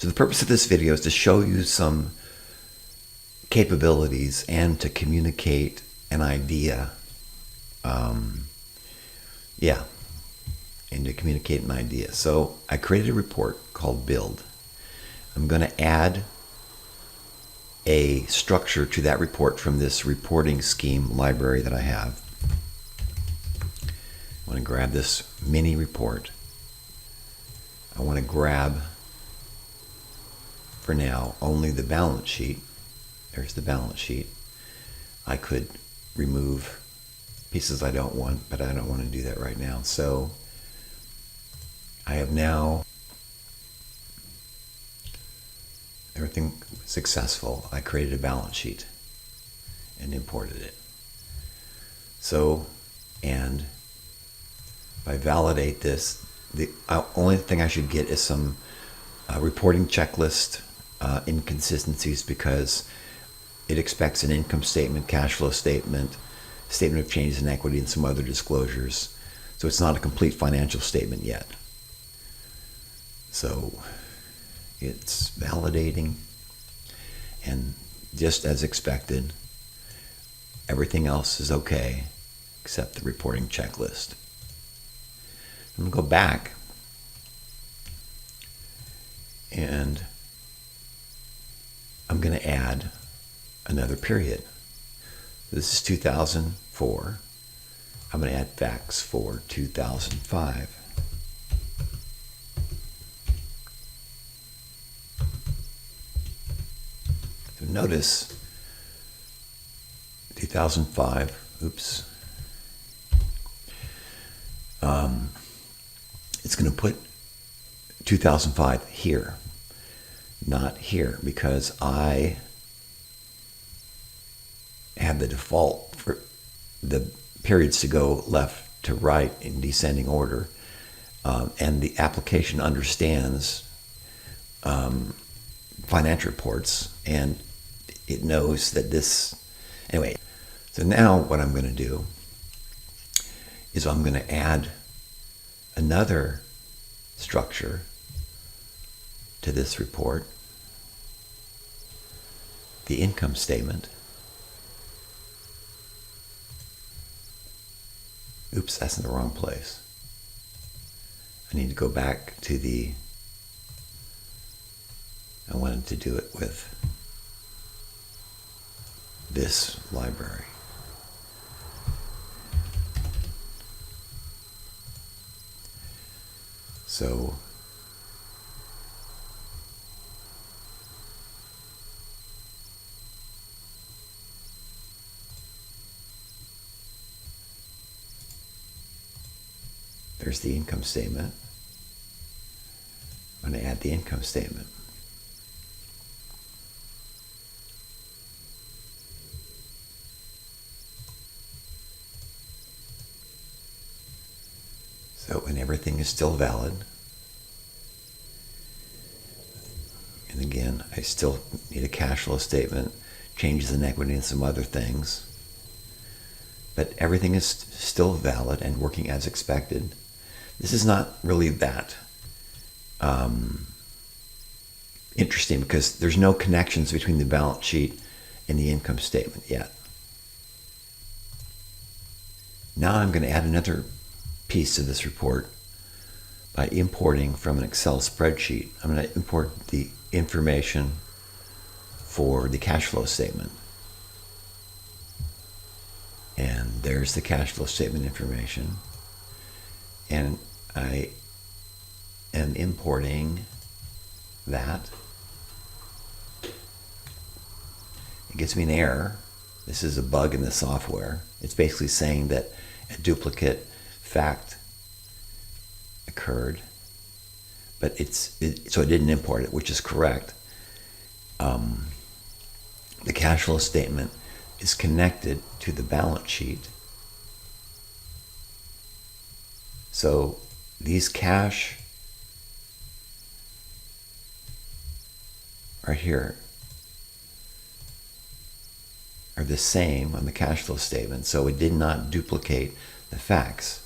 So the purpose of this video is to show you some capabilities and to communicate an idea. And to communicate an idea. So I created a report called Build. I'm going to add a structure to that report from this reporting scheme library that I have. I want to grab this mini report. I want to grab, for now, only the balance sheet. There's the balance sheet. I could remove pieces I don't want, but I don't want to do that right now. So I have now everything successful. I created a balance sheet and imported it. So, and if I validate this, the only thing I should get is some reporting checklist inconsistencies, because it expects an income statement, cash flow statement, statement of changes in equity, and some other disclosures. So it's not a complete financial statement yet. So it's validating, and just as expected, everything else is okay except the reporting checklist. I'm going to go back and I'm going to add another period. This is 2004. I'm going to add facts for 2005. So notice 2005, oops. It's going to put 2005 here, not here, because I have the default for the periods to go left to right in descending order, and the application understands financial reports, and it knows that this, anyway. So now what I'm going to do is I'm going to add another structure to this report, the income statement. Oops, that's in the wrong place. I need to go back to I wanted to do it with this library. So there's the income statement. I'm going to add the income statement. So, and everything is still valid. And again, I still need a cash flow statement, changes in equity, and some other things. But everything is still valid and working as expected. This is not really that interesting, because there's no connections between the balance sheet and the income statement yet. Now I'm going to add another piece to this report by importing from an Excel spreadsheet. I'm going to import the information for the cash flow statement. And there's the cash flow statement information. And I am importing that. It gives me an error. This is a bug in the software. It's basically saying that a duplicate fact occurred, but so it didn't import it, which is correct. The cash flow statement is connected to the balance sheet. So these cash right here are the same on the cash flow statement, so it did not duplicate the facts.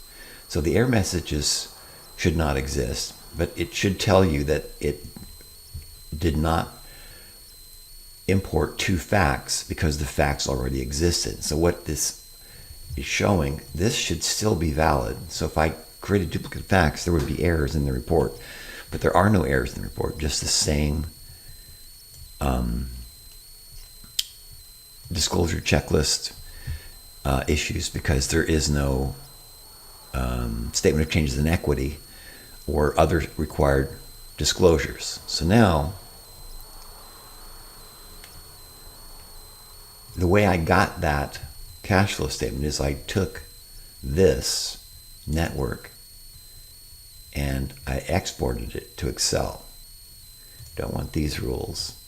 So the error messages should not exist, but it should tell you that it did not import two facts because the facts already existed. So what this is showing, this should still be valid. So if I created duplicate facts, there would be errors in the report. But there are no errors in the report, just the same disclosure checklist issues, because there is no statement of changes in equity or other required disclosures. So now, the way I got that cash flow statement is I took this network and I exported it to Excel. Don't want these rules.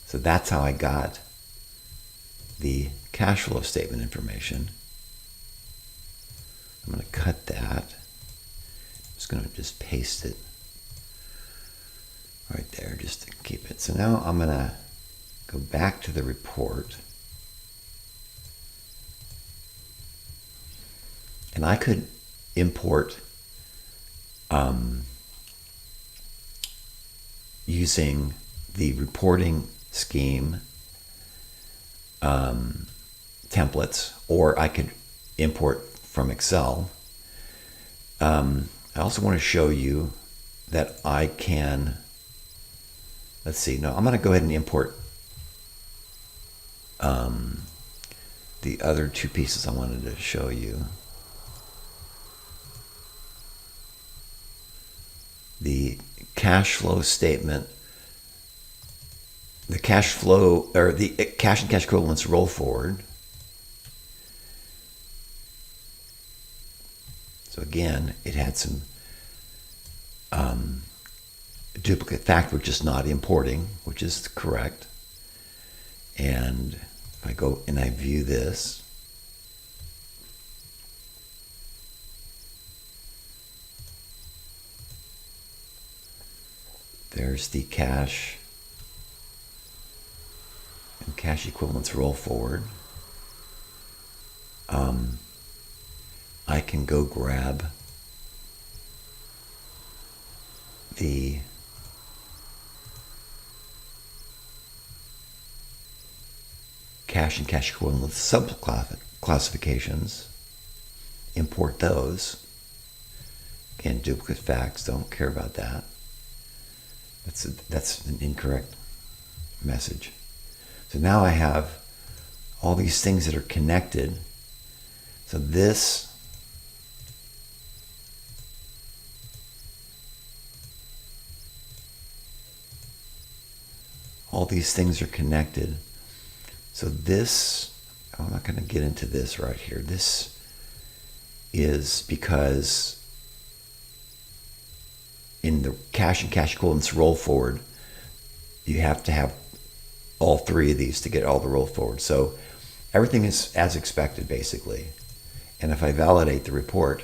So that's how I got the cash flow statement information. I'm going to cut that. I'm just going to paste it right there just to keep it. So now I'm going to go back to the report. And I could import using the reporting scheme templates, or I could import from Excel. I also want to show you that I can, let's see, no, I'm going to go ahead and import the other two pieces I wanted to show you. The cash flow statement, the cash flow, or the cash and cash equivalents roll forward. So again, it had some duplicate fact, which is not importing, which is correct. And if I go and I view this, there's the cash and cash equivalents roll forward. I can go grab the cash and cash equivalent sub-classifications, import those. Again, duplicate facts, don't care about that. That's an incorrect message. So now I have all these things that are connected. So all these things are connected. So this, I'm not going to get into this right here. This is because in the cash and cash equivalents roll forward, you have to have all three of these to get all the roll forward. So everything is as expected, basically. And if I validate the report,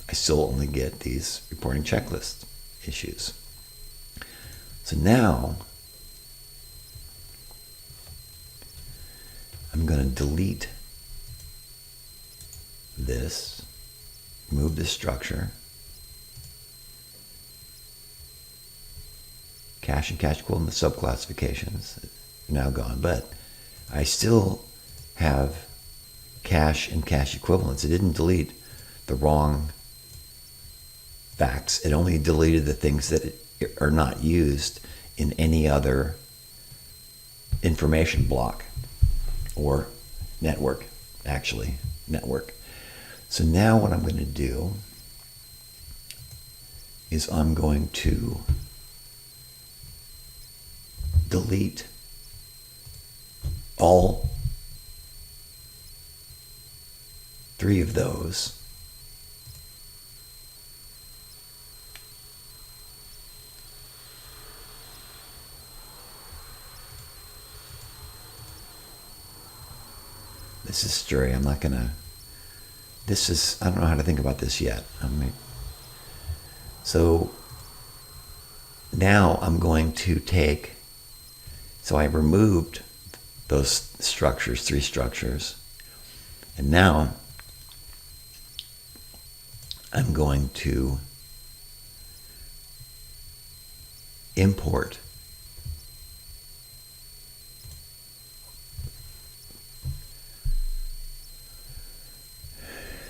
I still only get these reporting checklist issues. So now I'm going to delete this, move this structure, cash and cash equivalent subclassifications now gone, but I still have cash and cash equivalents. It didn't delete the wrong facts. It only deleted the things that are not used in any other information block or network, actually, network. So now what I'm going to do is I'm going to delete all three of those. This is stray. I'm not gonna. This is. I don't know how to think about this yet. So now I'm going to take. So I removed those structures, three structures, and now I'm going to import.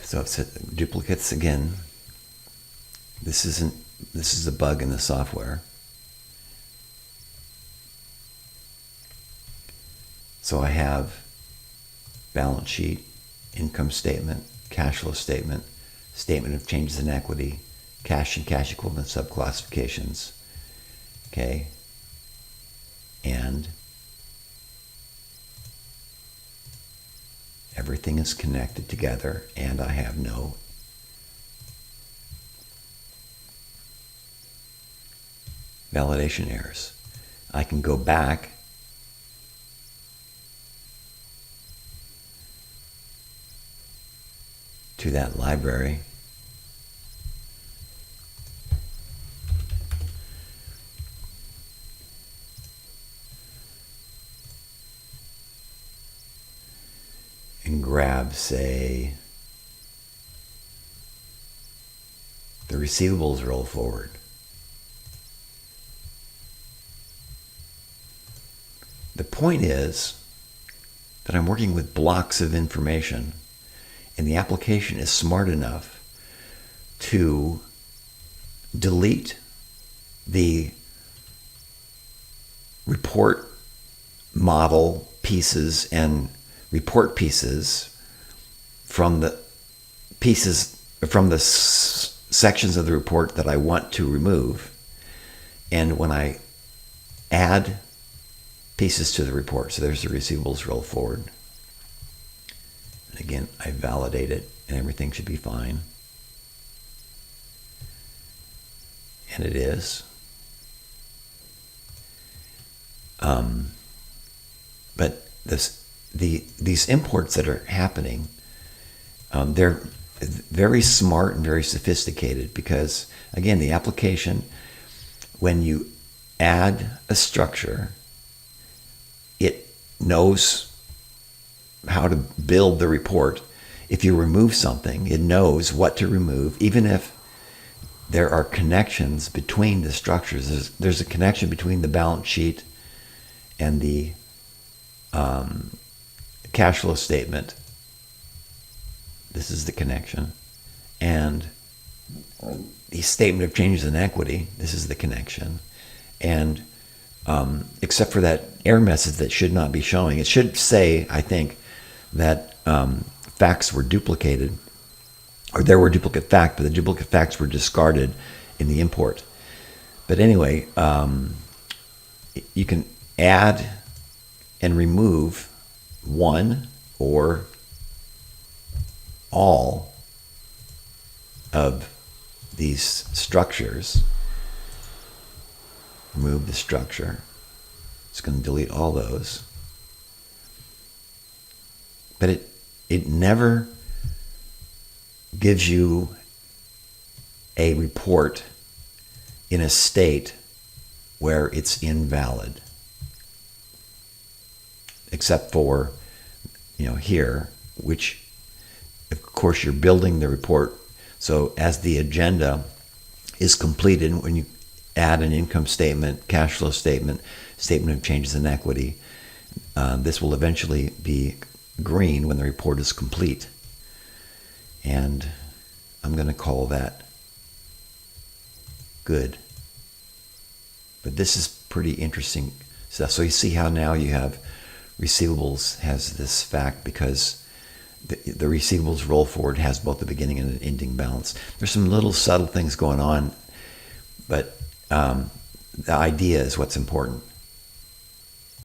So if it duplicates again, this is a bug in the software. So I have balance sheet, income statement, cash flow statement, statement of changes in equity, cash and cash equivalent subclassifications. Okay. And everything is connected together, and I have no validation errors. I can go back to that library and grab, say, the receivables roll forward. The point is that I'm working with blocks of information, and the application is smart enough to delete the report model pieces and report pieces from the sections of the report that I want to remove. And when I add pieces to the report, so there's the receivables roll forward. And again, I validate it, and everything should be fine. And it is. But these imports that are happening, they're very smart and very sophisticated because, again, the application, when you add a structure, it knows how to build the report. If you remove something, it knows what to remove, even if there are connections between the structures. There's a connection between the balance sheet and the cash flow statement. This is the connection. And the statement of changes in equity, this is the connection. And except for that error message that should not be showing, it should say, I think, that facts were duplicated, or there were duplicate facts, but the duplicate facts were discarded in the import. But anyway, you can add and remove one or all of these structures. Remove the structure. It's going to delete all those. But it never gives you a report in a state where it's invalid. Except for, here, which, of course, you're building the report. So as the agenda is completed, when you add an income statement, cash flow statement, statement of changes in equity, this will eventually be green when the report is complete. And I'm going to call that good. But this is pretty interesting stuff. So you see how now you have receivables has this fact because the receivables roll forward has both the beginning and an ending balance. There's some little subtle things going on, but the idea is what's important.